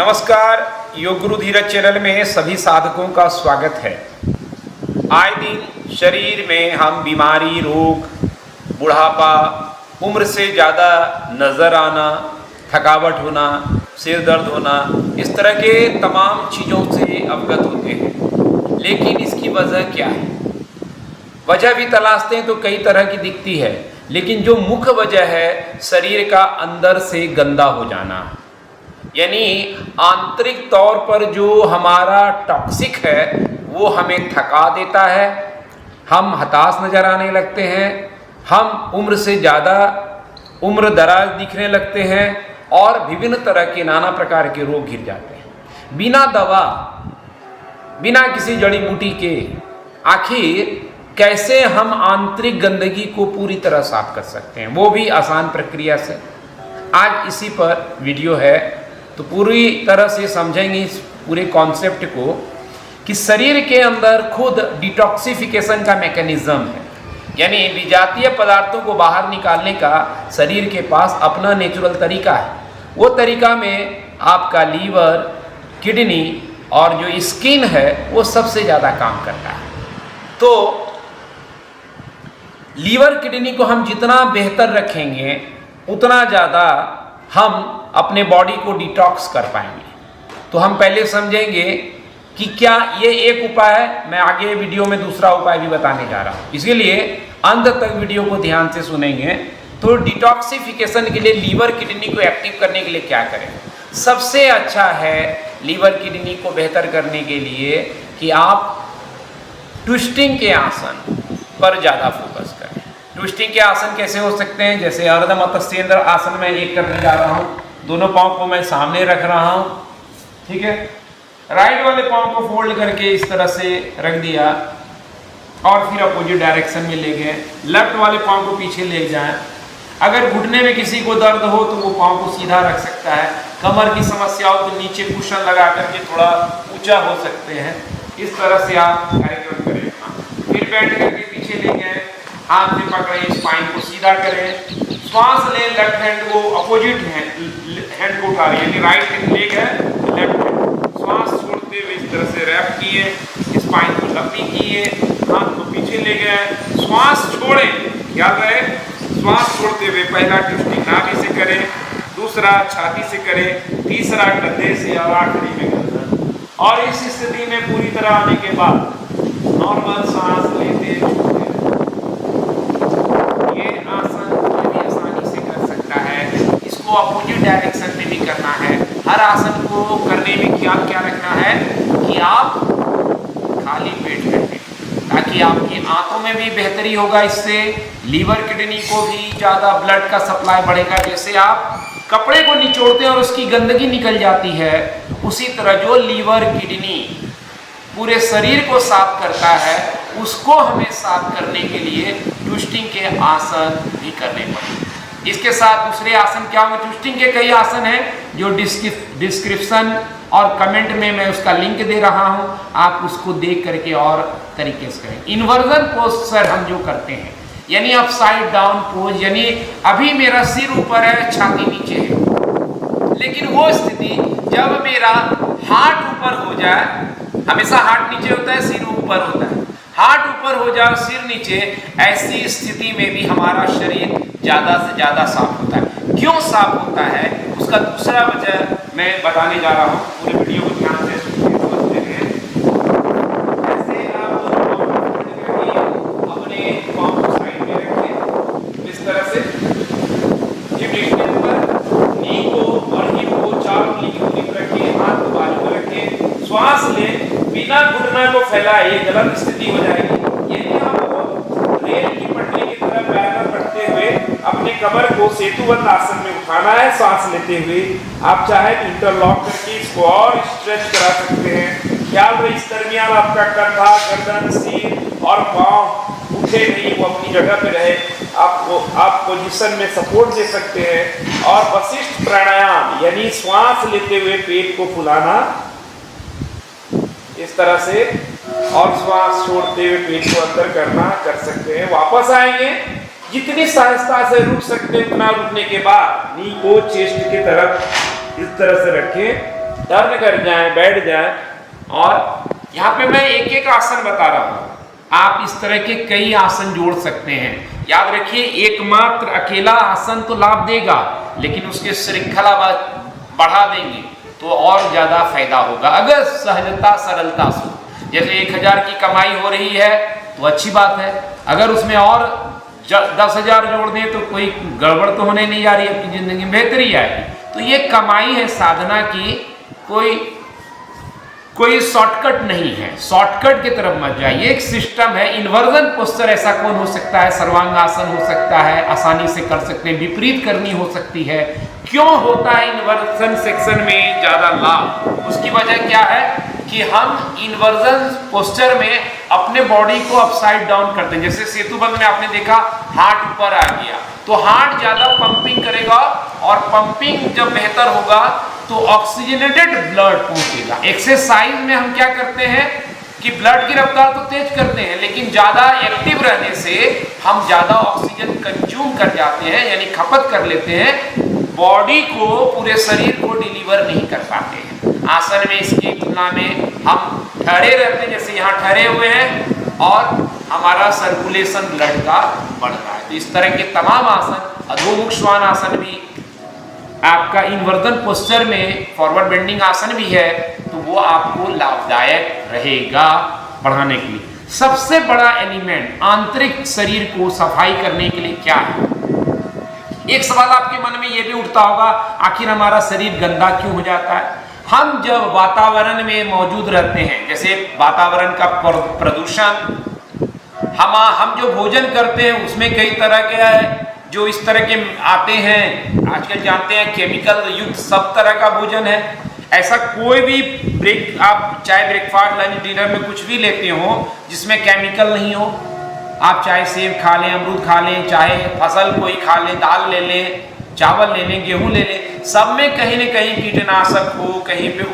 नमस्कार, योग गुरु धीरज चैनल में सभी साधकों का स्वागत है। आए दिन शरीर में हम बीमारी, रोग, बुढ़ापा, उम्र से ज़्यादा नज़र आना, थकावट होना, सिर दर्द होना, इस तरह के तमाम चीज़ों से अवगत होते हैं। लेकिन इसकी वजह क्या है? वजह भी तलाशते हैं तो कई तरह की दिखती है, लेकिन जो मुख्य वजह है शरीर का अंदर से गंदा हो जाना, यानी आंतरिक तौर पर जो हमारा टॉक्सिक है वो हमें थका देता है, हम हताश नजर आने लगते हैं, हम उम्र से ज़्यादा उम्र दराज दिखने लगते हैं और विभिन्न तरह के नाना प्रकार के रोग घिर जाते हैं। बिना दवा, बिना किसी जड़ी बूटी के आखिर कैसे हम आंतरिक गंदगी को पूरी तरह साफ कर सकते हैं, वो भी आसान प्रक्रिया से। आज इसी पर वीडियो है, तो पूरी तरह से समझेंगे इस पूरे कॉन्सेप्ट को कि शरीर के अंदर खुद डिटॉक्सिफिकेशन का मैकेनिज्म है, यानी विजातीय पदार्थों को बाहर निकालने का शरीर के पास अपना नेचुरल तरीका है। वो तरीका में आपका लीवर, किडनी और जो स्किन है वो सबसे ज़्यादा काम करता है। तो लीवर, किडनी को हम जितना बेहतर रखेंगे उतना ज़्यादा हम अपने बॉडी को डिटॉक्स कर पाएंगे। तो हम पहले समझेंगे कि क्या ये एक उपाय है, मैं आगे वीडियो में दूसरा उपाय भी बताने जा रहा हूँ, इसके अंत तक वीडियो को ध्यान से सुनेंगे। तो डिटॉक्सिफिकेशन के लिए लीवर, किडनी को एक्टिव करने के लिए क्या करें? सबसे अच्छा है लीवर, किडनी को बेहतर करने के लिए कि आप ट्विस्टिंग के आसन पर ज़्यादा फोकस करें। ट्विस्टिंग के आसन कैसे हो सकते हैं? जैसे अर्ध मत्स्येंद्र आसन में एक करने जा रहा हूँ, दोनों पाँव को मैं सामने रख रहा हूँ, ठीक है। राइट वाले पाँव को फोल्ड करके इस तरह से रख दिया और फिर अपोजिट डायरेक्शन में ले गए। लेफ्ट वाले पाँव को पीछे ले जाएं। अगर घुटने में किसी को दर्द हो तो वो पाँव को सीधा रख सकता है। कमर की समस्या हो तो नीचे कुशन लगा करके थोड़ा ऊंचा हो सकते हैं। इस तरह से आप कार्यक्रम करें। फिर बैठ करके पीछे ले गए, हाथ में पकड़े, स्पाइन को सीधा करें, श्वास लें। लेफ्ट हैंड को अपोजिट हैंड को उठा रहे हैं, राइट लेग है, लेफ्ट हैंड श्वास छोड़ते हुए इस तरह से रैप किए, स्पाइन को लंबी किए, हाथ को पीछे ले गए, श्वास छोड़ें। याद रहे, श्वास छोड़ते हुए पहला ट्विस्टिंग नाभि से करें, दूसरा छाती से करें, तीसरा कंधे से और आखिरी में गर्दन। और इस स्थिति में पूरी तरह आने के बाद नॉर्मल सांस लेते छोड़ते। ये आसन कोई भी आसानी से कर सकता है। इसको अपोजिट डायरेक्शन में भी करना है। हर आसन को करने में क्या क्या रखना है कि आप खाली पेट रखें, ताकि आपकी आंतों में भी बेहतरी होगा। इससे लीवर, किडनी को भी ज़्यादा ब्लड का सप्लाई बढ़ेगा। जैसे आप कपड़े को निचोड़ते हैं और उसकी गंदगी निकल जाती है, उसी तरह जो लीवर, किडनी पूरे शरीर को साफ करता है, उसको हमें साफ करने के लिए ट्विस्टिंग के आसन भी करने पड़ेंगे। इसके साथ दूसरे आसन क्या होंगे? ट्विस्टिंग के कई आसन हैं जो डिस्क्रिप्शन और कमेंट में मैं उसका लिंक दे रहा हूं, आप उसको देख करके और तरीके से करें। इन्वर्जन पोस्चर हम जो करते हैं, यानी अपसाइड डाउन पोज, यानी अभी मेरा सिर ऊपर है, छाती नीचे है, लेकिन वो स्थिति जब मेरा हाथ ऊपर हो जाए, हमेशा हाथ नीचे होता है, सिर ऊपर होता है, हाथ ऊपर हो जाए, सिर नीचे, ऐसी स्थिति में भी हमारा शरीर ज़्यादा से ज़्यादा साफ होता है। क्यों साफ होता है? उसका दूसरा वजह मैं बताने जा रहा हूँ, पूरे वीडियो को ध्यान से समझते हैं। ऐसे आप अपने पाँव को साइड में रखें, इस तरह से हिप एक्सटेंड पर, नी को और हिप को 4 उंगली की दूरी पर रखिए, हाथ को बाजू में रखिए, श्वास लें, बिना घुटना को फैलाए, गलत स्थिति हो जाएगी। यदि आपको रेल की पटरी की तरह पैर बढ़ते हुए अपने कमर को सेतुबंद आसन में उठाना है, सांस लेते हुए, आप चाहे तो इंटरलॉक करके इसको और स्ट्रेच करा सकते हैं। ख्याल रहे इस दरमियान आपका कंधा, गर्दन, सिर और पाँव उठे नहीं, वो अपनी जगह पे रहे। आप पोजीशन में सपोर्ट दे सकते हैं। और वशिष्ठ प्राणायाम, यानी श्वास लेते हुए पेट को फुलाना इस तरह से, और श्वास छोड़ते हुए पेट को अंदर करना, कर सकते हैं। वापस आएंगे, जितनी सहजता से रुक सकते हैं उतना रुकने के बाद नी को चेस्ट की तरफ इस तरह से रखें, टर्न कर जाएं, बैठ जाएं। और यहाँ पे मैं एक एक आसन बता रहा हूँ, आप इस तरह के कई आसन जोड़ सकते हैं। याद रखिए, एकमात्र अकेला आसन तो लाभ देगा, लेकिन उसके श्रृंखला बढ़ा देंगे तो और ज्यादा फायदा होगा अगर सहजता सरलता से। जैसे 1000 की कमाई हो रही है तो अच्छी बात है, अगर उसमें और 10,000 जोड़ दें तो कोई गड़बड़ तो होने नहीं जा रही, अपनी जिंदगी में बेहतरी आएगी। तो ये कमाई है साधना की, कोई शॉर्टकट नहीं है, शॉर्टकट की तरफ मत जाइए। एक सिस्टम है। इन्वर्जन पोस्चर ऐसा कौन हो सकता है, सर्वांगासन हो सकता है, आसानी से कर सकते हैं। विपरीत करनी हो सकती है। क्यों होता है इन्वर्जन सेक्शन में ज्यादा लाभ? उसकी वजह क्या है कि हम इन्वर्जन पोस्चर में अपने बॉडी को अपसाइड डाउन करते हैं। जैसे सेतुबंध में आपने देखा हार्ट ऊपर आ गया, तो हार्ट ज्यादा पंपिंग करेगा, और पंपिंग जब बेहतर होगा तो ऑक्सीजनेटेड ब्लड पहुंचेगा। एक्सरसाइज में हम क्या करते हैं कि ब्लड की रफ्तार तो तेज करते हैं, लेकिन ज्यादा एक्टिव रहने से हम ज्यादा ऑक्सीजन कंज्यूम कर जाते हैं, यानी खपत कर लेते हैं, बॉडी को, पूरे शरीर को डिलीवर नहीं कर पाते हैं। आसन में इसकी तुलना में हम ठहरे रहते हैं, जैसे यहाँ ठहरे हुए हैं, और हमारा सर्कुलेशन ब्लड का बढ़ रहा है। तो इस तरह के तमाम आसन, अधोमुख श्वान आसन भी आपका इन्वर्जन पोस्चर में, फॉरवर्ड बेंडिंग आसन भी है, तो वो आपको लाभदायक रहेगा बढ़ाने के लिए। सबसे बड़ा एलिमेंट आंतरिक शरीर को सफाई करने के लिए क्या है? एक सवाल आपके मन में ये भी उठता होगा, आखिर हमारा शरीर गंदा क्यों हो जाता है? हम जब वातावरण में मौजूद रहते हैं, जैसे वातावरण का प्रदूषण, हम जो भोजन करते हैं उसमें कई तरह के जो इस तरह के आते हैं, आजकल जानते हैं केमिकल युक्त सब तरह का भोजन है। ऐसा कोई भी आप चाहे ब्रेकफास्ट, लंच, डिनर में कुछ भी लेते हो जिसमें केमिकल नहीं हो, आप चाहे सेब खा लें, अमरूद खा लें, चाहे फसल कोई खा लें, दाल ले लें, चावल ले लें, गेहूं ले लें, सब में कहीं न कहीं कीटनाशक हो, कहीं पे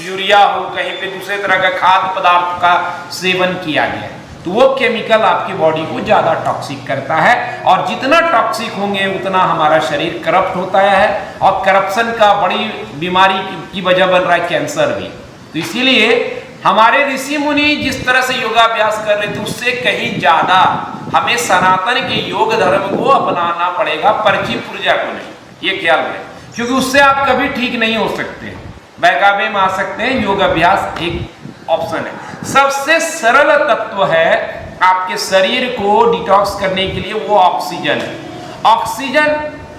यूरिया हो, कहीं पे दूसरे तरह का खाद्य पदार्थ का सेवन किया गया, तो वो केमिकल आपकी बॉडी को ज्यादा टॉक्सिक करता है। और जितना टॉक्सिक होंगे उतना हमारा शरीर करप्ट होता है, और करप्शन का बड़ी बीमारी की वजह बन रहा है कैंसर भी। तो इसीलिए हमारे ऋषि मुनि जिस तरह से योगाभ्यास कर रहे थे, उससे कहीं ज्यादा हमें सनातन के योग धर्म को अपनाना पड़ेगा, पर्ची पुर्जा को नहीं। ये ख्याल रहे, क्योंकि उससे आप कभी ठीक नहीं हो सकते, बैकाबे में आ सकते हैं। योग अभ्यास एक ऑप्शन है। सबसे सरल तत्व है आपके शरीर को डिटॉक्स करने के लिए, वो ऑक्सीजन है। ऑक्सीजन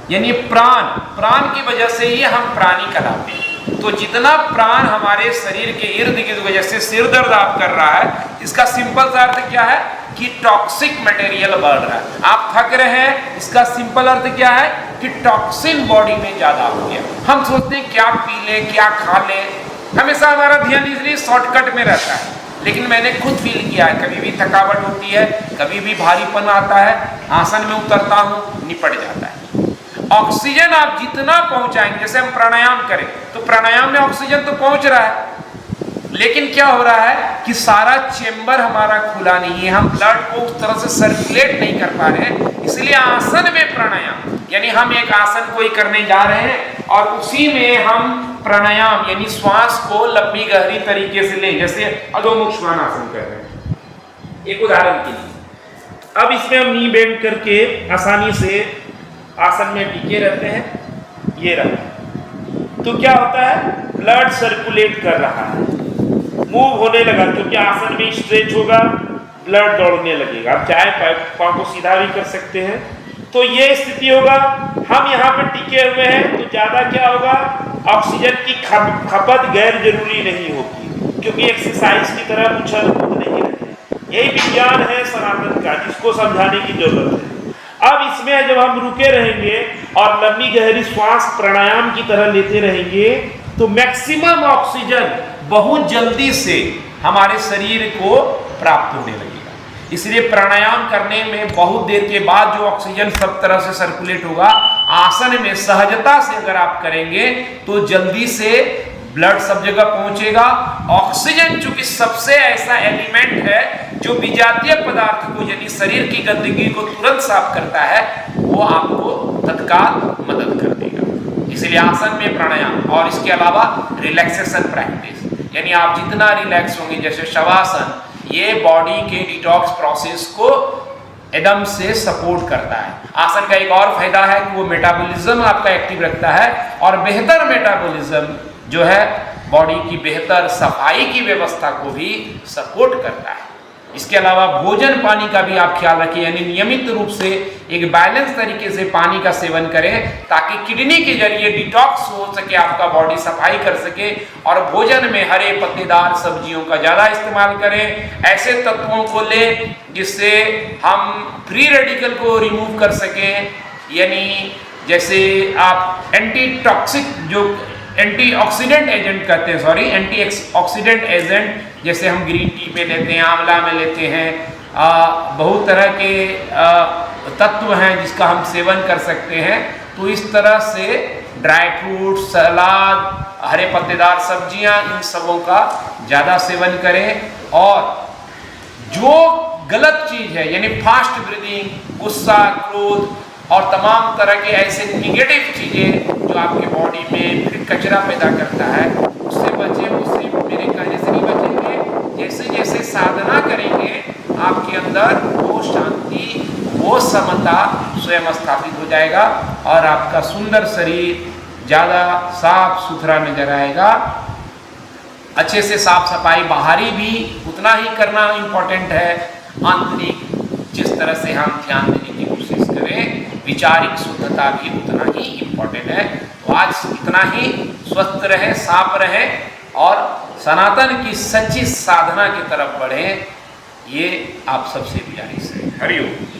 यानी प्राण की वजह से ही हम प्राणी कहलाते हैं। तो जितना प्राण हमारे शरीर के इर्द गिर्द, वजह से सिर दर्द आप कर रहा है, इसका सिंपल सा अर्थ क्या है कि टॉक्सिक मटेरियल बढ़ रहा है। आप थक रहे हैं, इसका सिंपल अर्थ क्या है कि टॉक्सिन बॉडी में ज्यादा हो गया। हम सोचते हैं क्या पी लें, क्या खा लें, हमेशा हमारा ध्यान इसलिए शॉर्टकट में रहता है। लेकिन मैंने खुद फील किया है, कभी भी थकावट होती है, कभी भी भारीपन आता है, आसन में उतरता हूँ, निपट जाता है। ऑक्सीजन आप जितना पहुंचाएंगे, जैसे हम प्राणायाम करें तो प्राणायाम में ऑक्सीजन तो पहुंच रहा है, लेकिन क्या हो रहा है कि सारा चेंबर हमारा खुला नहीं है, हम ब्लड को उस तरह से सर्कुलेट नहीं कर पा रहे हैं। इसलिए आसन में प्राणायाम, यानी हम एक आसन कोई करने जा रहे हैं और उसी में हम प्राणायाम यानी श्वास को लंबी गहरी तरीके से लें, जैसे अधोमुख श्वान आसन कर रहे हैं एक उदाहरण के लिए। अब इसमें हम नी बेंड करके आसानी से आसन में टिके रहते हैं, ये रहा। तो क्या होता है, ब्लड सर्कुलेट कर रहा है, मूव होने लगा, क्योंकि आसन में स्ट्रेच होगा, ब्लड दौड़ने लगेगा। आप चाहे पाँव को सीधा भी कर सकते हैं। तो ये स्थिति होगा, हम यहाँ पे टिके हुए हैं, तो ज्यादा क्या होगा, ऑक्सीजन की खपत गैर जरूरी नहीं होगी, क्योंकि एक्सरसाइज की तरह उछल कूद नहीं रहे। यही विज्ञान है सनातन का, जिसको समझाने की जरूरत है। अब इसमें जब हम रुके रहेंगे और लंबी गहरी श्वास प्राणायाम की तरह लेते रहेंगे, तो मैक्सिमम ऑक्सीजन बहुत जल्दी से हमारे शरीर को प्राप्त होने लगेगा। इसलिए प्राणायाम करने में बहुत देर के बाद जो ऑक्सीजन सब तरह से सर्कुलेट होगा, आसन में सहजता से अगर आप करेंगे तो जल्दी से ब्लड सब जगह पहुंचेगा। ऑक्सीजन चूंकि सबसे ऐसा एलिमेंट है जो विजातीय पदार्थ को यानी शरीर की गंदगी को तुरंत साफ करता है, वो आपको तत्काल मदद कर देगा। इसलिए आसन में प्राणायाम और इसके अलावा रिलैक्सेशन प्रैक्टिस, यानी आप जितना रिलैक्स होंगे, जैसे शवासन, ये बॉडी के डिटॉक्स प्रोसेस को एकदम से सपोर्ट करता है। आसन का एक और फायदा है कि वो मेटाबॉलिज्म आपका एक्टिव रखता है और बेहतर मेटाबॉलिज्म जो है बॉडी की बेहतर सफाई की व्यवस्था को भी सपोर्ट करता है। इसके अलावा भोजन पानी का भी आप ख्याल रखें, यानी नियमित रूप से एक बैलेंस तरीके से पानी का सेवन करें ताकि किडनी के जरिए डिटॉक्स हो सके, आपका बॉडी सफाई कर सके। और भोजन में हरे पत्तेदार सब्जियों का ज़्यादा इस्तेमाल करें, ऐसे तत्वों को लें जिससे हम फ्री रेडिकल को रिमूव कर सकें, यानी जैसे आप एंटीऑक्सीडेंट एजेंट कहते हैं, एंटीऑक्सीडेंट एजेंट जैसे हम ग्रीन टी में लेते हैं, आंवला में लेते हैं, बहुत तरह के तत्व हैं जिसका हम सेवन कर सकते हैं। तो इस तरह से ड्राई फ्रूट, सलाद, हरे पत्तेदार सब्जियां, इन सबों का ज़्यादा सेवन करें। और जो गलत चीज़ है, यानी फास्ट ब्रीदिंग, गुस्सा, क्रोध और तमाम तरह के ऐसे निगेटिव चीज़ें जो आपके बॉडी में फिर कचरा पैदा करता है, उससे बचें। उससे मेरे कहने से नहीं बचेंगे, जैसे जैसे साधना करेंगे आपके अंदर वो शांति, वो समता स्वयं स्थापित हो जाएगा और आपका सुंदर शरीर ज़्यादा साफ सुथरा नजर आएगा। अच्छे से साफ सफाई बाहरी भी उतना ही करना इम्पोर्टेंट है, आंतरिक जिस तरह से हम ध्यान देने की कोशिश करें, विचारिक शुद्धता भी उतना ही इम्पोर्टेंट है। तो आज इतना ही, स्वस्थ रहें, साफ रहें और सनातन की सच्ची साधना की तरफ बढ़ें, ये आप सबसे गुजारिश है। हरिओम।